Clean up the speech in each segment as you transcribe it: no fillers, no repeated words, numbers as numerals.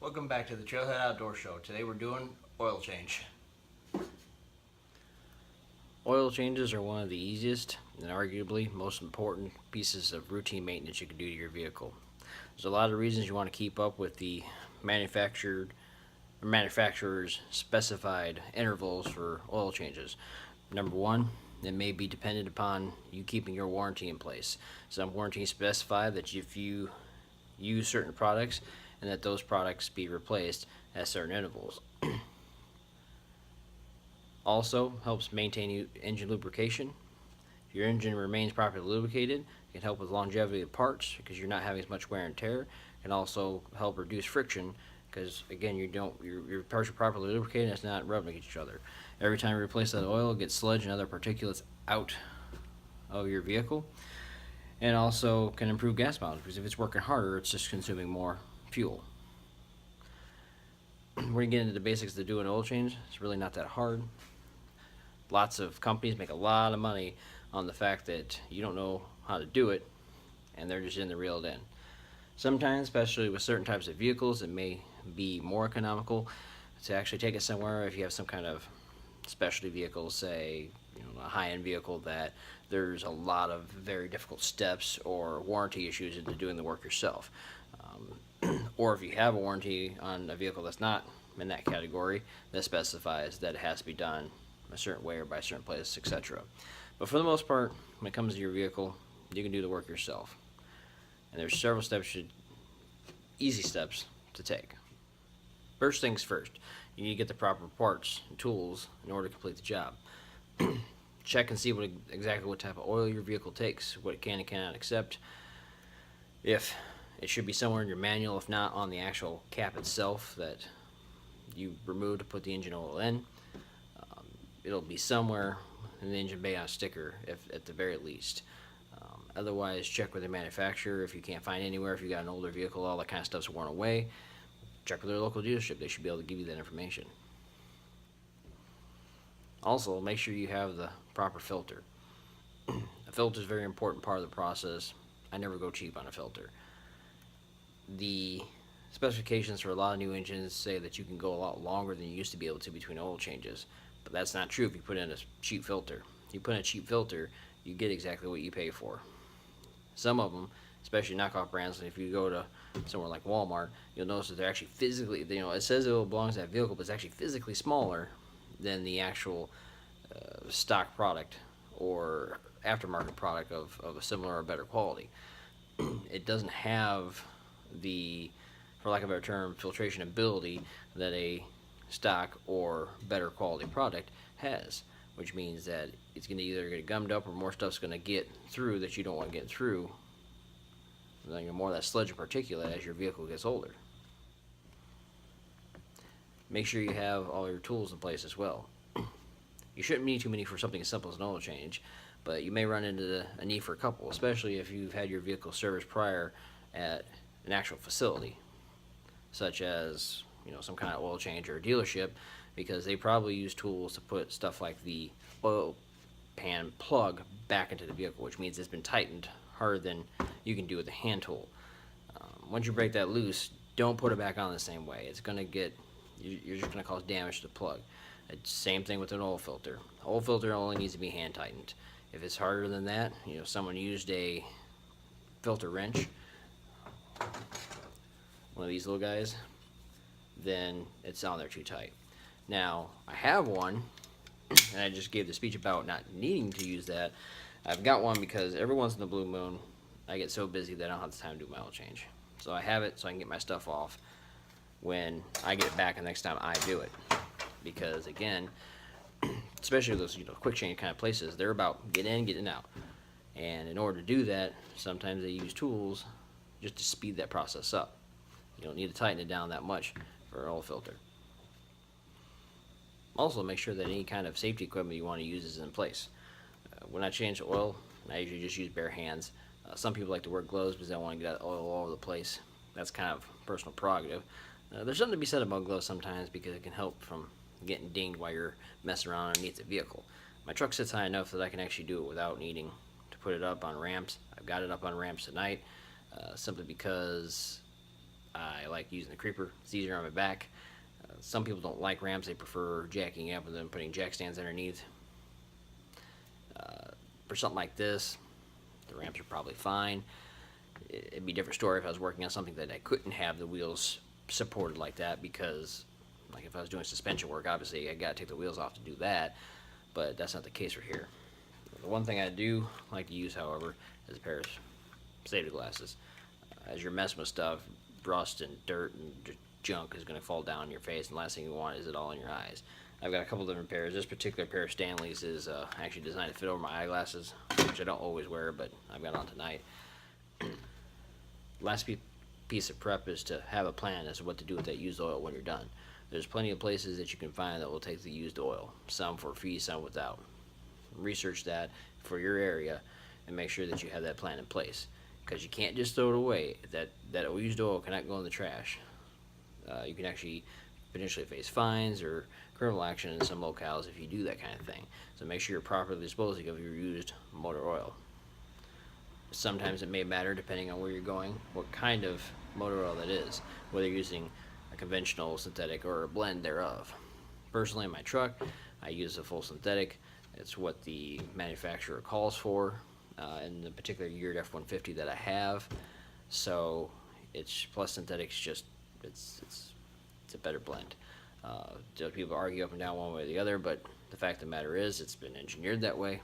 Welcome back to the Trailhead Outdoor Show. Today we're doing oil change. Oil changes are one of the easiest and arguably most important pieces of routine maintenance you can do to your vehicle. There's a lot of reasons you want to keep up with the manufacturer's specified intervals for oil changes. Number one, it may be dependent upon you keeping your warranty in place. Some warranties specify that if you use certain products and that those products be replaced at certain intervals. Also helps maintain engine lubrication. If your engine remains properly lubricated, it can help with longevity of parts because you're not having as much wear and tear. It can also help reduce friction because again your parts are properly lubricated and it's not rubbing against each other. Every time you replace that oil, it gets sludge and other particulates out of your vehicle, and also can improve gas mileage because if it's working harder, it's just consuming more fuel. When you get into the basics to do an oil change, it's really not that hard. Lots of companies make a lot of money on the fact that you don't know how to do it and they're just in the reeled in. Sometimes, especially with certain types of vehicles, it may be more economical to actually take it somewhere if you have some kind of specialty vehicle, say a high-end vehicle that there's a lot of very difficult steps or warranty issues into doing the work yourself. Or if you have a warranty on a vehicle that's not in that category, that specifies that it has to be done a certain way or by a certain place, etc. But for the most part, when it comes to your vehicle, you can do the work yourself. And there's several easy steps to take. First things first, you need to get the proper parts and tools in order to complete the job. Check and see exactly what type of oil your vehicle takes, what it can and cannot accept. If it should be somewhere in your manual, if not on the actual cap itself that you remove to put the engine oil in. It'll be somewhere in the engine bay on a sticker, if at the very least. Otherwise, check with the manufacturer. If you can't find anywhere, if you got an older vehicle, all that kind of stuff's worn away, check with their local dealership. They should be able to give you that information. Also, make sure you have the proper filter. A filter is a very important part of the process. I never go cheap on a filter. The specifications for a lot of new engines say that you can go a lot longer than you used to be able to between oil changes, but that's not true if you put in a cheap filter. If you put in a cheap filter, you get exactly what you pay for. Some of them, especially knockoff brands, if you go to somewhere like Walmart, you'll notice that they're actually physically, it says it belongs to that vehicle, but it's actually physically smaller than the actual stock product or aftermarket product of a similar or better quality. It doesn't have the, for lack of a better term, filtration ability that a stock or better quality product has, which means that it's going to either get gummed up or more stuff's going to get through that you don't want to get through. Then more of that sludge and particulate as your vehicle gets older. Make sure you have all your tools in place as well. You shouldn't need too many for something as simple as an oil change, but you may run into a need for a couple, especially if you've had your vehicle serviced prior at an actual facility, such as some kind of oil change or a dealership, because they probably use tools to put stuff like the oil pan plug back into the vehicle, which means it's been tightened harder than you can do with a hand tool. Once you break that loose, don't put it back on the same way. It's going to you're just going to cause damage to the plug. It's same thing with an oil filter. The oil filter only needs to be hand tightened. If it's harder than that, someone used a filter wrench, one of these little guys, then it's on there too tight. Now, I have one, and I just gave the speech about not needing to use that. I've got one because every once in the blue moon, I get so busy that I don't have the time to do my oil change. So I have it so I can get my stuff off when I get it back the next time I do it. Because again, especially those quick change kind of places, they're about get in, get in, out. And in order to do that, sometimes they use tools just to speed that process up. You don't need to tighten it down that much for an oil filter. Also, make sure that any kind of safety equipment you want to use is in place. When I change the oil, I usually just use bare hands. Some people like to wear gloves because they don't want to get oil all over the place. That's kind of personal prerogative. There's something to be said about gloves sometimes because it can help from getting dinged while you're messing around underneath the vehicle. My truck sits high enough that I can actually do it without needing to put it up on ramps. I've got it up on ramps tonight simply because I like using the creeper. It's easier on my back. Some people don't like ramps. They prefer jacking up and then putting jack stands underneath. For something like this, the ramps are probably fine. It'd be a different story if I was working on something that I couldn't have the wheels supported like that, because like if I was doing suspension work, obviously I gotta take the wheels off to do that, but that's not the case for here. The one thing I do like to use, however, is a pair of safety glasses. As you're messing with stuff, rust and dirt and junk is going to fall down in your face, and the last thing you want is it all in your eyes. I've got a couple different pairs. This particular pair of Stanley's is actually designed to fit over my eyeglasses, which I don't always wear, but I've got on tonight. Last piece of prep is to have a plan as to what to do with that used oil when you're done. There's plenty of places that you can find that will take the used oil, some for a fee, some without. Research that for your area and make sure that you have that plan in place, because you can't just throw it away. That used oil cannot go in the trash. You can actually potentially face fines or criminal action in some locales if you do that kind of thing. So make sure you're properly disposing of your used motor oil. Sometimes it may matter, depending on where you're going, what kind of motor oil that is, whether you're using a conventional, synthetic, or a blend thereof. Personally, in my truck, I use a full synthetic. It's what the manufacturer calls for in the particular geared F-150 that I have. So it's plus synthetics, just it's a better blend. People argue up and down one way or the other, but the fact of the matter is, it's been engineered that way.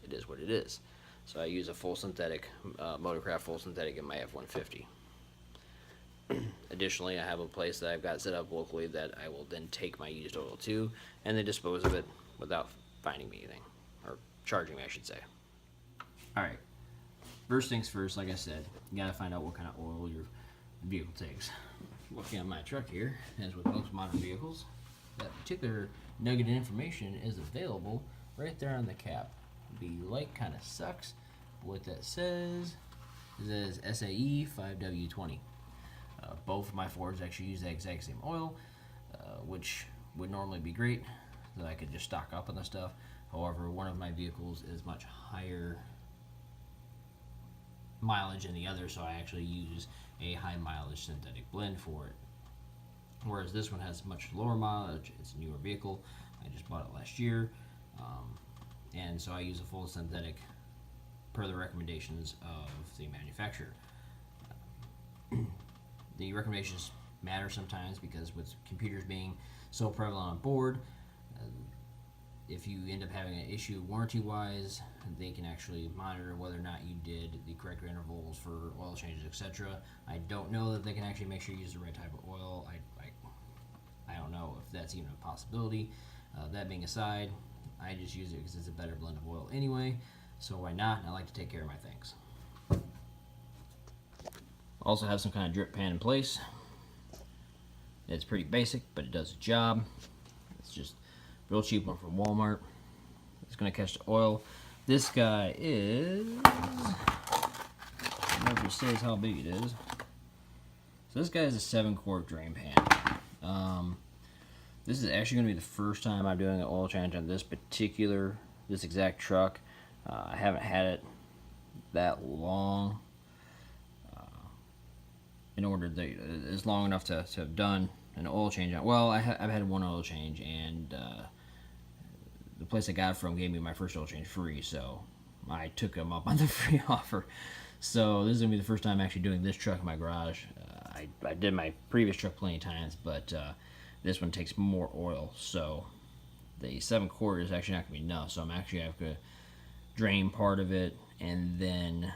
It is what it is. So I use a full synthetic, Motorcraft full synthetic in my F-150. Additionally, I have a place that I've got set up locally that I will then take my used oil to, and they dispose of it without finding me anything, or charging me, I should say. Alright, first things first, like I said, you gotta find out what kind of oil your vehicle takes. Looking at my truck here, as with most modern vehicles, that particular nugget of information is available right there on the cap. The light kind of sucks, but what that says is SAE 5W20. Both of my Fords actually use the exact same oil, which would normally be great, so that I could just stock up on the stuff. However, one of my vehicles is much higher mileage than the other, so I actually use a high mileage synthetic blend for it. Whereas this one has much lower mileage. It's a newer vehicle. I just bought it last year, and so I use a full synthetic per the recommendations of the manufacturer. The recommendations matter sometimes, because with computers being so prevalent on board, if you end up having an issue warranty-wise, they can actually monitor whether or not you did the correct intervals for oil changes, etc. I don't know that they can actually make sure you use the right type of oil. I don't know if that's even a possibility. That being aside, I just use it because it's a better blend of oil anyway, so why not? And I like to take care of my things. Also have some kind of drip pan in place. It's pretty basic, but it does the job. It's just a real cheap one from Walmart. It's going to catch the oil. This guy is, I don't know if it says how big it is. So this guy is a 7-quart drain pan. This is actually going to be the first time I'm doing an oil change on this exact truck. I haven't had it that long. In order that it's long enough to have done an oil change on. Well, I've had one oil change, and the place I got it from gave me my first oil change free, so I took them up on the free offer. So this is gonna be the first time actually doing this truck in my garage. I did my previous truck plenty of times, but this one takes more oil, so the 7-quart is actually not gonna be enough. So I'm actually have to drain part of it, and then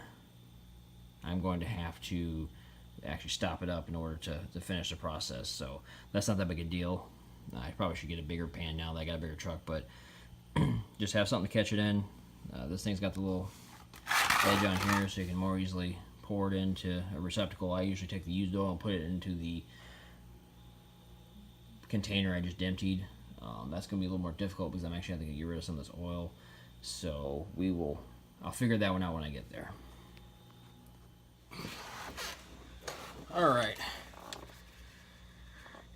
I'm going to have to actually stop it up in order to finish the process. So that's not that big a deal. I probably should get a bigger pan now that I got a bigger truck, but just have something to catch it in. This thing's got the little edge on here, so you can more easily pour it into a receptacle. I usually take the used oil and put it into the container I just emptied. That's going to be a little more difficult because I'm actually having to get rid of some of this oil. So I'll figure that one out when I get there. Alright,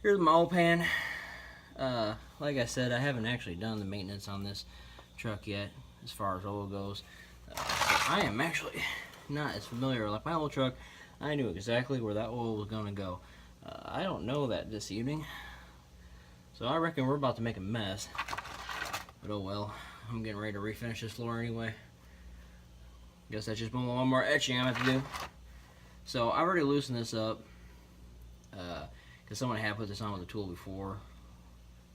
here's my oil pan. Like I said, I haven't actually done the maintenance on this truck yet as far as oil goes. So I am actually not as familiar. Like my old truck, I knew exactly where that oil was going to go. I don't know that this evening, so I reckon we're about to make a mess. But oh well, I'm getting ready to refinish this floor anyway. Guess that's just one more etching I have to do. So I already loosened this up because someone had put this on with a tool before,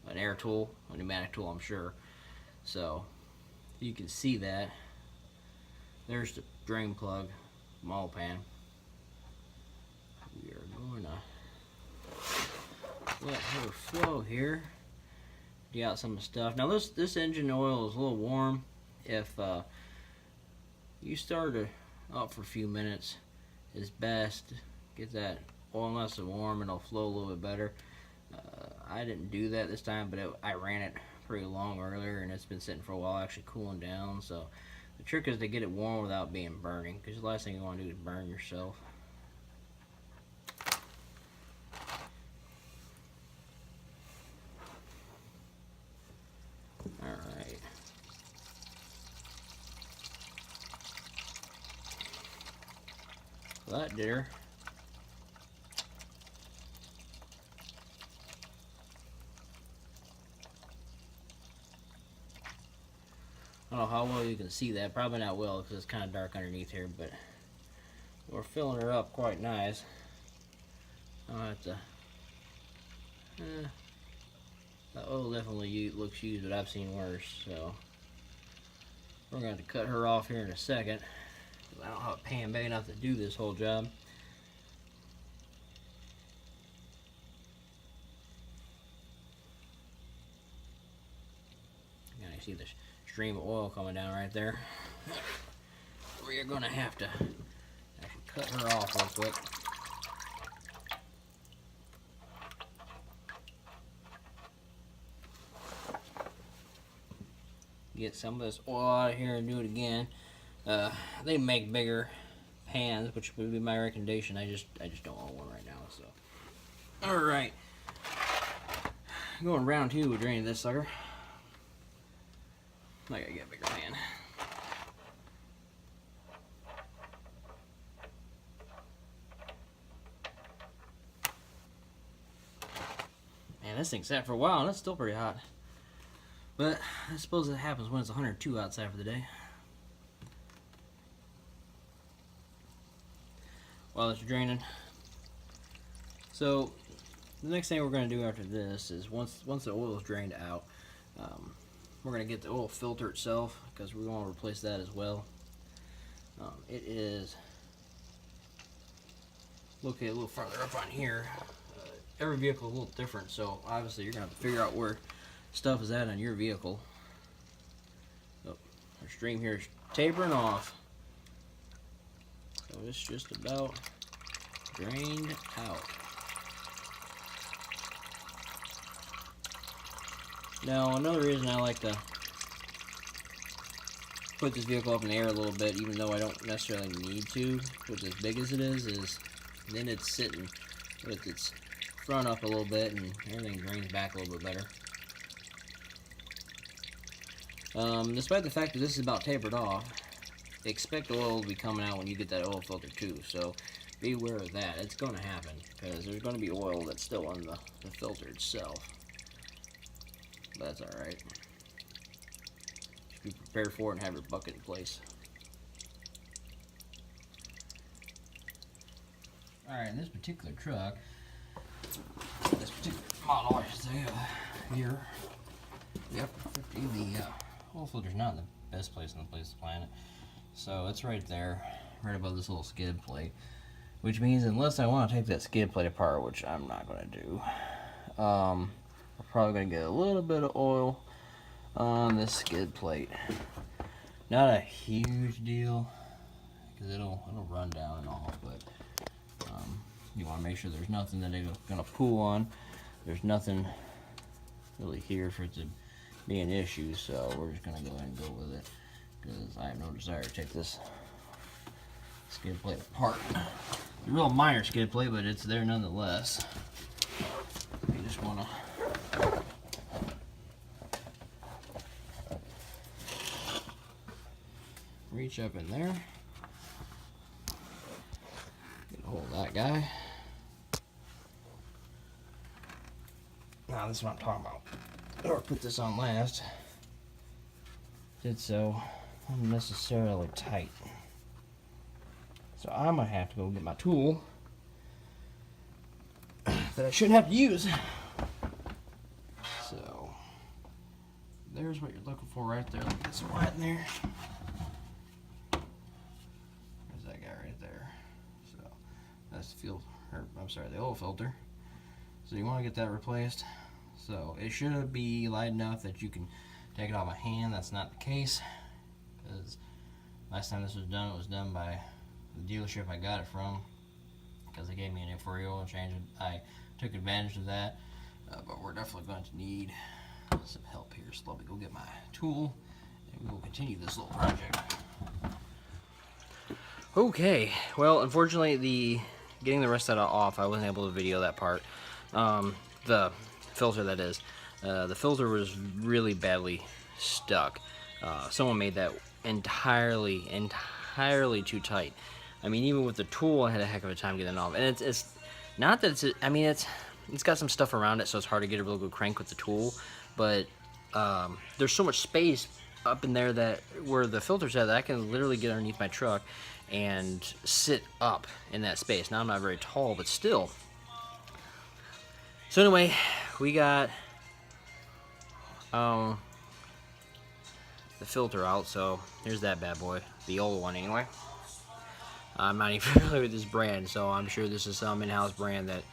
an air tool, a pneumatic tool, I'm sure. So you can see that. There's the drain plug, mall pan. We are going to let her flow here. Get out some of the stuff. Now this engine oil is a little warm. If you start it up for a few minutes, it's best get that oil nice and warm, and it'll flow a little bit better. I didn't do that this time, but I ran it pretty long earlier, and it's been sitting for a while, actually cooling down. So the trick is to get it warm without being burning, because the last thing you want to do is burn yourself. Alright. So that did her. I don't know how well you can see that. Probably not well because it's kind of dark underneath here, but we're filling her up quite nice. I'll have to. The oil definitely looks used, but I've seen worse. So we're going to cut her off here in a second. I don't have a pan big enough to do this whole job. Now you see the stream of oil coming down right there. We're going to have to actually cut her off real quick. Get some of this oil out of here and do it again. They make bigger pans, which would be my recommendation. I just don't own one right now. So, all right, going round 2 with draining this sucker. I gotta get a bigger pan. Man, this thing sat for a while and it's still pretty hot. But I suppose it happens when it's 102 outside for the day. While it's draining. So the next thing we're going to do after this is once the oil is drained out, we're going to get the oil filter itself, because we're going to replace that as well. It is located a little farther up on here. Every vehicle is a little different, so obviously you're going to have to figure out where stuff is at on your vehicle. Oh, our stream here is tapering off, so it's just about drained out. Now another reason I like to put this vehicle up in the air a little bit, even though I don't necessarily need to, with as big as it is then it's sitting with its front up a little bit and everything drains back a little bit better. Despite the fact that this is about tapered off, expect oil to be coming out when you get that oil filter too, so be aware of that. It's going to happen, because there's going to be oil that's still on the filter itself. But that's alright. Just be prepared for it and have your bucket in place. Alright, in this particular truck, this particular model, I should say, here, the upper 50, the oil filter's not in the best place on the planet. So it's right there, right above this little skid plate. Which means unless I want to take that skid plate apart, which I'm not going to do, we're probably going to get a little bit of oil on this skid plate. Not a huge deal, because it'll run down and all, but you want to make sure there's nothing that it's going to pool on. There's nothing really here for it to be an issue, so we're just going to go ahead and go with it, because I have no desire to take this skid plate apart. It's a real minor skid plate, but it's there nonetheless. You just want to reach up in there, get a hold of that guy, this is what I'm talking about. Or put this on last. Did so unnecessarily tight. So I'm gonna have to go get my tool that I shouldn't have to use. So there's what you're looking for right there. Let me get some light in there. There's that guy right there. So that's the the oil filter. So you want to get that replaced. So it should be light enough that you can take it off by hand. That's not the case, because last time this was done, it was done by the dealership I got it from, because they gave me an free oil change. I took advantage of that, but we're definitely going to need some help here. So let me go get my tool, and we will continue this little project. Okay, well, unfortunately, getting the rest of that off, I wasn't able to video that part. The filter, that is. The filter was really badly stuck. Someone made that entirely too tight. I mean, even with the tool, I had a heck of a time getting it off. And it's not that it's got some stuff around it, so it's hard to get a real good crank with the tool. But there's so much space up in there that where the filter's at, that I can literally get underneath my truck and sit up in that space. Now I'm not very tall, but still. So anyway, we got the filter out, so here's that bad boy, the old one anyway. I'm not even familiar with this brand, so I'm sure this is some in-house brand that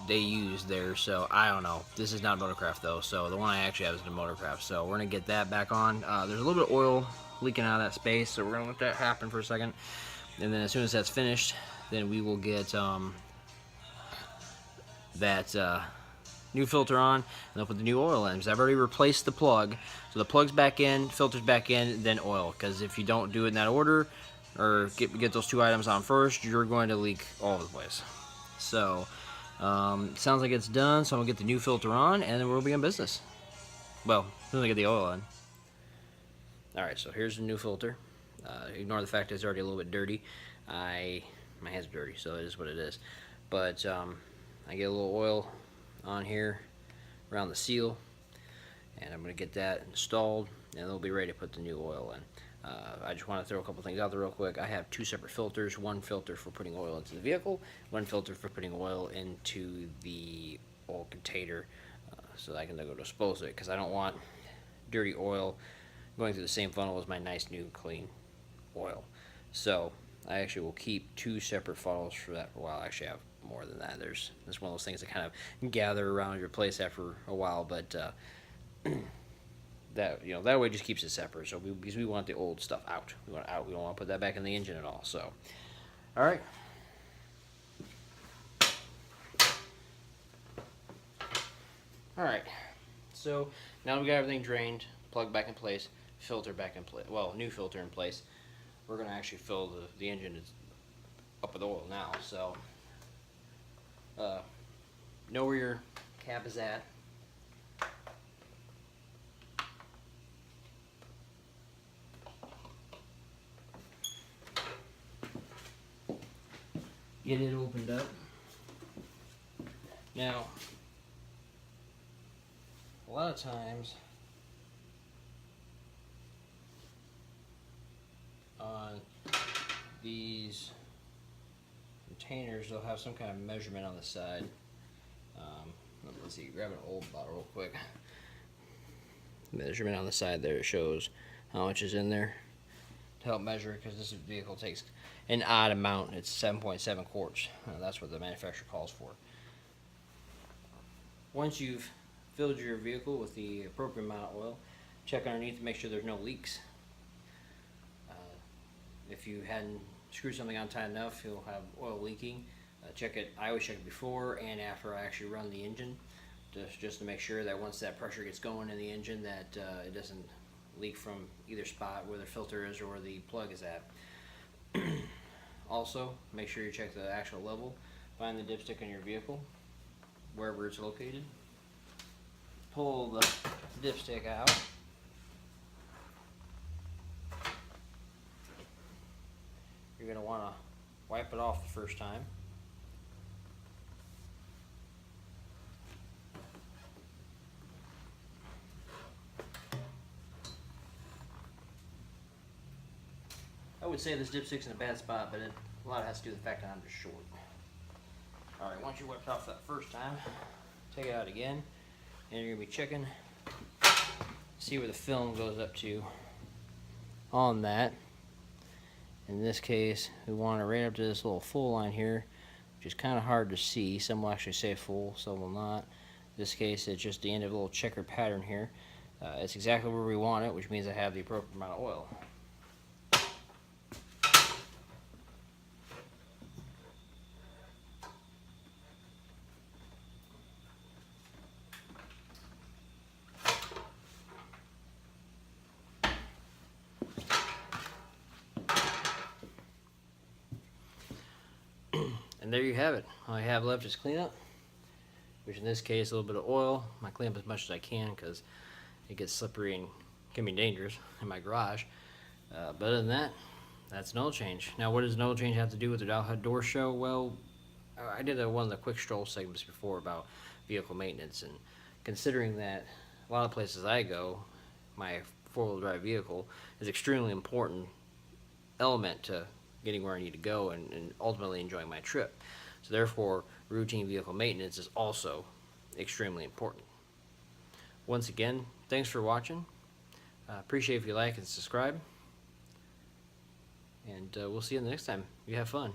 they use there, so I don't know. This is not Motorcraft though, so the one I actually have is the Motorcraft, so we're gonna get that back on. There's a little bit of oil leaking out of that space, so we're gonna let that happen for a second, and then as soon as that's finished, then we will get that new filter on, and they'll put the new oil in. I've already replaced the plug, so the plug's back in, filter's back in, then oil. Because if you don't do it in that order, or get those two items on first, you're going to leak all over the place. So sounds like it's done. So I'm gonna get the new filter on, and then we'll be in business. Well, as soon as I get the oil in. All right, so here's the new filter. Ignore the fact it's already a little bit dirty. My hands are dirty, so it is what it is. But I get a little oil on here around the seal, and I'm going to get that installed, and they'll be ready to put the new oil in. I just want to throw a couple things out there real quick. I have two separate filters, one filter for putting oil into the vehicle, one filter for putting oil into the oil container, so that I can go dispose of it, because I don't want dirty oil going through the same funnel as my nice new clean oil. So I actually will keep two separate funnels for that for a while. Actually, I have more than that. It's one of those things that kind of gather around your place after a while, but that way just keeps it separate. So because we want the old stuff out. We want it out. We don't want to put that back in the engine at all. So, all right. All right. So now we got everything drained, plug back in place, filter back in place. Well, new filter in place. We're gonna actually fill the engine up with oil now. So know where your cap is at. Get it opened up. Now, a lot of times on these containers, they'll have some kind of measurement on the side. Let's see, grab an old bottle real quick. Measurement on the side there, it shows how much is in there to help measure, because this vehicle takes an odd amount. It's 7.7 quarts. That's what the manufacturer calls for. Once you've filled your vehicle with the appropriate amount of oil, check underneath to make sure there's no leaks. If you hadn't screwed something on tight enough, you'll have oil leaking. Check it. I always check it before and after I actually run the engine, just to make sure that once that pressure gets going in the engine, that it doesn't leak from either spot where the filter is or where the plug is at. Also, make sure you check the actual level. Find the dipstick in your vehicle, wherever it's located. Pull the dipstick out. You're going to want to wipe it off the first time. I would say this dipstick's in a bad spot, but a lot has to do with the fact that I'm just short. Alright, once you wiped off that first time, take it out again, and you're going to be checking, see where the film goes up to on that. In this case, we want it right up to this little full line here, which is kind of hard to see. Some will actually say full, some will not. In this case, it's just the end of a little checkered pattern here. It's exactly where we want it, which means I have the appropriate amount of oil. And there you have it. All I have left is cleanup, which in this case, a little bit of oil. I clean up as much as I can because it gets slippery and can be dangerous in my garage. But other than that, that's an oil change. Now, what does an oil change have to do with the outdoor show? Well, I did one of the quick stroll segments before about vehicle maintenance, and considering that a lot of places I go, my four-wheel drive vehicle is extremely important element to getting where I need to go and ultimately enjoying my trip. So therefore, routine vehicle maintenance is also extremely important. Once again, thanks for watching. Appreciate if you like and subscribe. And we'll see you the next time. You have fun.